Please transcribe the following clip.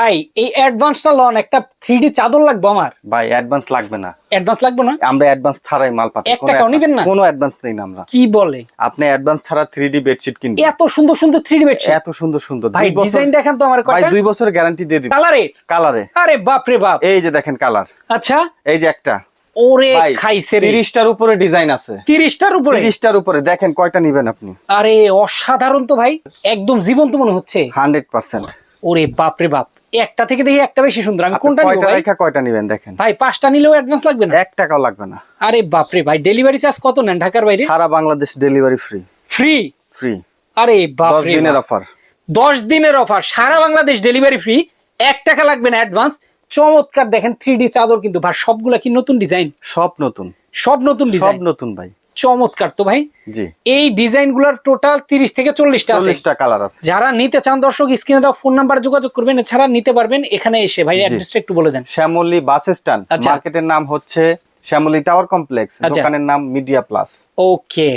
ভাই এই অ্যাডভান্সটা লন, একটা 3D চাদর লাগবে আমার। ভাই অ্যাডভান্স লাগবে না, অ্যাডভান্স লাগবে না, আমরা অ্যাডভান্স ছাড়াই মাল পাঠাই। 1 টাকাও নিবেন না? কোনো অ্যাডভান্স নেই না আমরা। কি বলে? আপনি অ্যাডভান্স ছাড়া 3D বেডশিট কিনবেন। এত সুন্দর সুন্দর 3D বেডশিট, এত সুন্দর সুন্দর ভাই 2 বছর ডিজাইন দেখেন তো আমার ভাই কয়টা। 2 বছরের গ্যারান্টি দিয়ে দিব কালারে কালারে। আরে বাপ রে বাপ, এই যে দেখেন কালার, আচ্ছা এই যে একটা ওরে ভাই খাইছে রে, 30টার উপরে ডিজাইন আছে। 30টার উপরে? 30টার উপরে দেখেন কয়টা নেবেন আপনি। আরে অসাধারণ তো ভাই, একদম জীবন্ত মনে হচ্ছে। 100%। ওরে বাপ রে বাপ, একটা থেকে দেখি একটা বেশি সুন্দর। আমি কোনটা নিব কয়টা ভাই? রেখা কয়টা নেবেন দেখেন। ভাই 5টা নিলেও অ্যাডভান্স লাগবে না? 1 টাকাও লাগবে না। আরে বাপ রে ভাই, ডেলিভারি চার্জ কত নেন ঢাকার বাইরে? সারা Bangladesh delivery free. Free? Free. আরে বাপ 10 রে দিনের বাপ। অফার। 10 দিনের অফার, সারা বাংলাদেশ ডেলিভারি ফ্রি, 1 টাকা লাগবে না অ্যাডভান্স। চমৎকার দেখেন 3D চাদর কিন্তু ভাই, সবগুলা কি নতুন ডিজাইন? সব নতুন, সব নতুন সব ডিজাইন, নতুন ভাই। চমৎকার তো ভাই। জি, এই ডিজাইনগুলোর টোটাল 30 থেকে 40টা আছে। 40টা কালার আছে। যারা নিতে চান দর্শক স্ক্রিনে দেওয়া ফোন নাম্বারে যোগাযোগ করবেন, এছাড়া নিতে পারবেন এখানে এসে। ভাই অ্যাড্রেসটা একটু বলে দেন। শ্যামলী বাস স্ট্যান্ড, আচ্ছা। মার্কেটের নাম হচ্ছে শ্যামলী টাওয়ার কমপ্লেক্স, আচ্ছা। দোকানের নাম মিডিয়া প্লাস। ওকে।